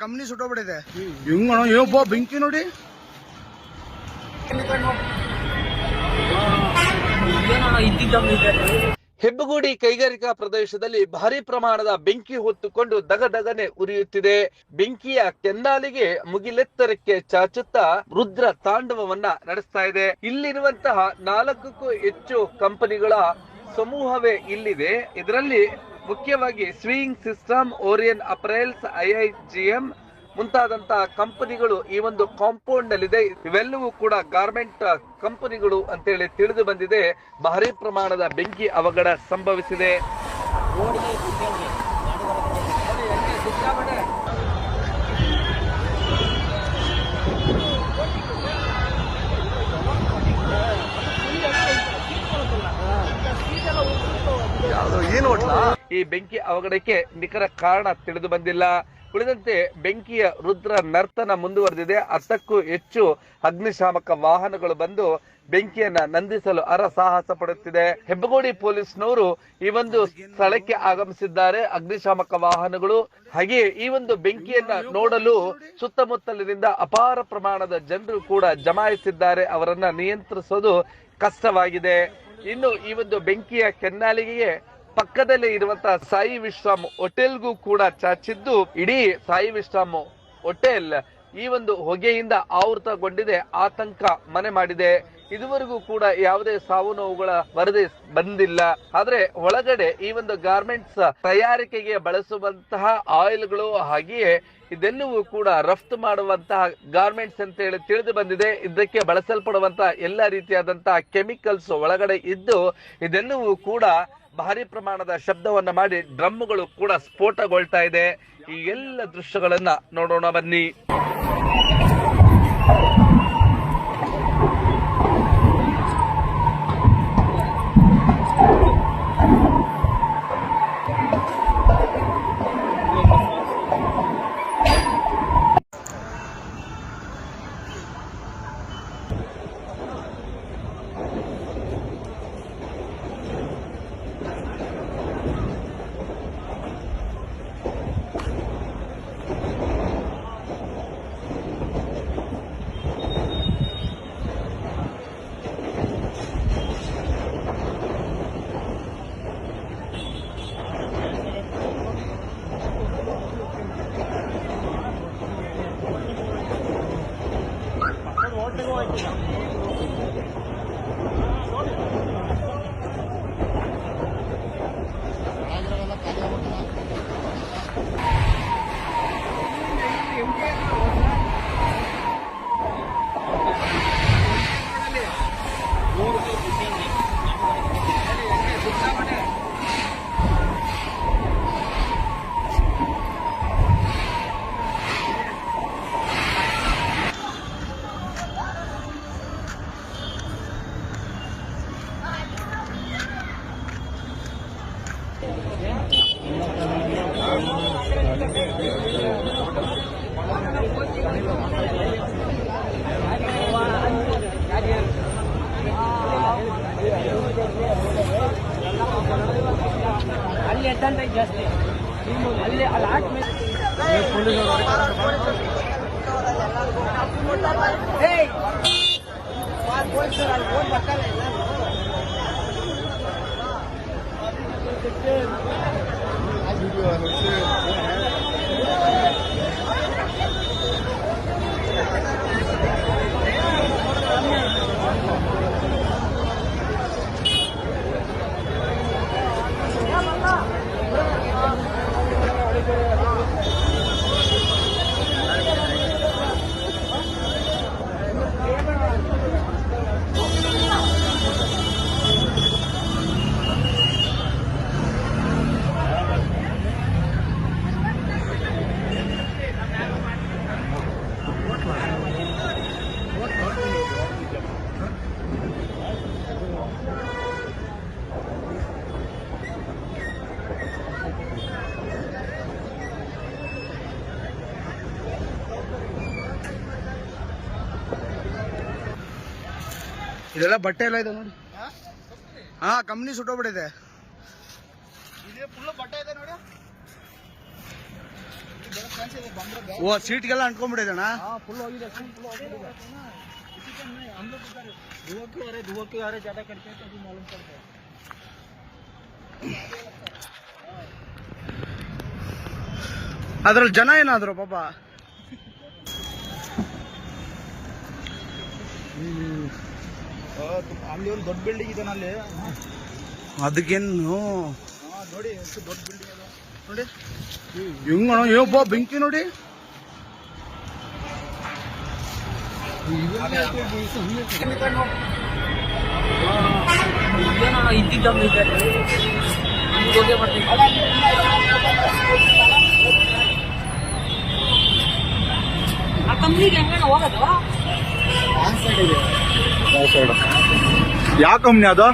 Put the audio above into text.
Company ಸುಟ್ಟೋಗ್ಬಿಟ್ಟಿದೆ. ಹಿಂಗಣ ಏನಪ್ಪ ಬೆಂಕಿ ನೋಡಿ. ಹೆಬ್ಬಗೋಡಿ ಕೈಗಾರಿಕಾ ಪ್ರದೇಶದಲ್ಲಿ ಭಾರಿ ಪ್ರಮಾಣದ ಬೆಂಕಿ ಹೊತ್ತುಕೊಂಡು ದಗದಗನೆ ಉರಿಯುತ್ತಿದೆ. ಬೆಂಕಿಯ ಕೆನ್ನಾಲಿಗೆ ಮುಗಿಲೆತ್ತರಕ್ಕೆ ಚಾಚುತ್ತಾ ರುದ್ರ ತಾಂಡವವನ್ನ ನಡೆಸ್ತಾ ಇದೆ. ಇಲ್ಲಿರುವಂತಹ 4ಕ್ಕೂ ಹೆಚ್ಚು ಕಂಪನಿಗಳ ಸಮೂಹವೇ ಇಲ್ಲಿದೆ. ಇದರಲ್ಲಿ ಮುಖ್ಯವಾಗಿ ಸ್ವಿಂಗ್ ಸಿಸ್ಟಮ್, ಓರಿಯನ್ ಅಪರೇಲ್ಸ್, IIGM ಮುಂತಾದಂತಹ ಕಂಪನಿಗಳು ಈ ಒಂದು ಕಾಂಪೌಂಡ್ ನಲ್ಲಿದೆ. ಇವೆಲ್ಲವೂ ಕೂಡ ಗಾರ್ಮೆಂಟ್ ಕಂಪನಿಗಳು ಅಂತೇಳಿ ತಿಳಿದು ಬಂದಿದೆ. ಭಾರಿ ಪ್ರಮಾಣದ ಬೆಂಕಿ ಅವಘಡ ಸಂಭವಿಸಿದೆ. ಈ ಬೆಂಕಿ ಅವಘಡಕ್ಕೆ ನಿಖರ ಕಾರಣ ತಿಳಿದು ಬಂದಿಲ್ಲ. ಉಳಿದಂತೆ ಬೆಂಕಿಯ ರುದ್ರ ನರ್ತನ ಮುಂದುವರೆದಿದೆ. 10ಕ್ಕೂ ಹೆಚ್ಚು ಅಗ್ನಿಶಾಮಕ ವಾಹನಗಳು ಬಂದು ಬೆಂಕಿಯನ್ನ ನಂದಿಸಲು ಹರಸಾಹಸ ಪಡುತ್ತಿದೆ. ಹೆಬ್ಬಗೋಡಿ ಪೊಲೀಸ್ನವರು ಈ ಒಂದು ಸ್ಥಳಕ್ಕೆ ಆಗಮಿಸಿದ್ದಾರೆ. ಅಗ್ನಿಶಾಮಕ ವಾಹನಗಳು ಹಾಗೆಯೇ ಈ ಒಂದು ಬೆಂಕಿಯನ್ನ ನೋಡಲು ಸುತ್ತಮುತ್ತಲಿನಿಂದ ಅಪಾರ ಪ್ರಮಾಣದ ಜನರು ಕೂಡ ಜಮಾಯಿಸಿದ್ದಾರೆ. ಅವರನ್ನ ನಿಯಂತ್ರಿಸೋದು ಕಷ್ಟವಾಗಿದೆ. ಇನ್ನು ಈ ಒಂದು ಬೆಂಕಿಯ ಕೆನ್ನಾಲಿಗೆಗೆ ಪಕ್ಕದಲ್ಲಿ ಇರುವಂತಹ ಸಾಯಿ ವಿಶ್ರಾಮ್ ಹೋಟೆಲ್ಗೂ ಕೂಡ ಚಾಚಿದ್ದು ಇಡೀ ಸಾಯಿ ವಿಶ್ರಾಮ್ ಹೋಟೆಲ್ ಈ ಒಂದು ಹೊಗೆಯಿಂದ ಆವೃತಗೊಂಡಿದೆ. ಆತಂಕ ಮನೆ ಮಾಡಿದೆ. ಇದುವರೆಗೂ ಕೂಡ ಯಾವುದೇ ಸಾವು ನೋವುಗಳ ವರದಿ ಬಂದಿಲ್ಲ. ಆದ್ರೆ ಒಳಗಡೆ ಈ ಒಂದು ಗಾರ್ಮೆಂಟ್ಸ್ ತಯಾರಿಕೆಗೆ ಬಳಸುವಂತಹ ಆಯಿಲ್ಗಳು ಹಾಗೆಯೇ ಇದೆಲ್ಲವೂ ಕೂಡ ರಫ್ತು ಮಾಡುವಂತಹ ಗಾರ್ಮೆಂಟ್ಸ್ ಅಂತ ಹೇಳಿ ತಿಳಿದು ಬಂದಿದೆ. ಇದಕ್ಕೆ ಬಳಸಲ್ಪಡುವಂತಹ ಎಲ್ಲ ರೀತಿಯಾದಂತಹ ಕೆಮಿಕಲ್ಸ್ ಒಳಗಡೆ ಇದ್ದು ಇದೆಲ್ಲವೂ ಕೂಡ ಭಾರಿ ಪ್ರಮಾಣದ ಶಬ್ದವನ್ನ ಮಾಡಿ ಡ್ರಮ್ಗಳು ಕೂಡ ಸ್ಫೋಟಗೊಳ್ತಾ ಇದೆ. ಈ ಎಲ್ಲ ದೃಶ್ಯಗಳನ್ನ ನೋಡೋಣ ಬನ್ನಿ. ಅಲ್ಲಿ ಎದ್ದಂತ ಜಾಸ್ತಿ ಅಲ್ಲಿ ಅಲ್ಲಿ ಆಟ ಇದೆಲ್ಲ ಬಟ್ಟೆ ಎಲ್ಲ ಇದೆ ನೋಡಿ. ಹಾ, ಕಂಪ್ನಿ ಸುಟ್ಟೋಗ್ಬಿಟ್ಟಿದೆ. ಫುಲ್ ಬಟ್ಟೆ ಇದೆ ನೋಡಿ. ಓ ಸೀಟ್ಗೆಲ್ಲ ಅಂಟ್ಕೊಂಡ್ಬಿಟ್ಟಿದಣ್ಣ. फुल होगी फुल होगी हम लोग धुआं क्यों आ रहे ज्यादा करके तो अभी मालूम पड़ता है. ಅದ್ರಲ್ಲಿ ಜನ ಏನಾದ್ರು ಪಾಪ. ಅಲ್ಲಿ ಒಂದು ದೊಡ್ಡ ಬಿಲ್ಡಿಂಗ್ ಇದೆ ಅಲ್ಲಿ. ಅದಕ್ಕೇನು ನೋಡಿ ಎಷ್ಟು ದೊಡ್ಡ ಬಿಲ್ಡಿಂಗ್ ಅದ ನೋಡಿ. ಹೆಂಗಣ ಏಪ್ಪ ಬೆಂಕಿ ನೋಡಿ. ಆ ಕಂಪ್ನಿಗೆ ಹೆಂಗಣ್ಣ ಹೋಗೋದು? ಯಾವ ಕಂಪ್ನಿ ಅದು?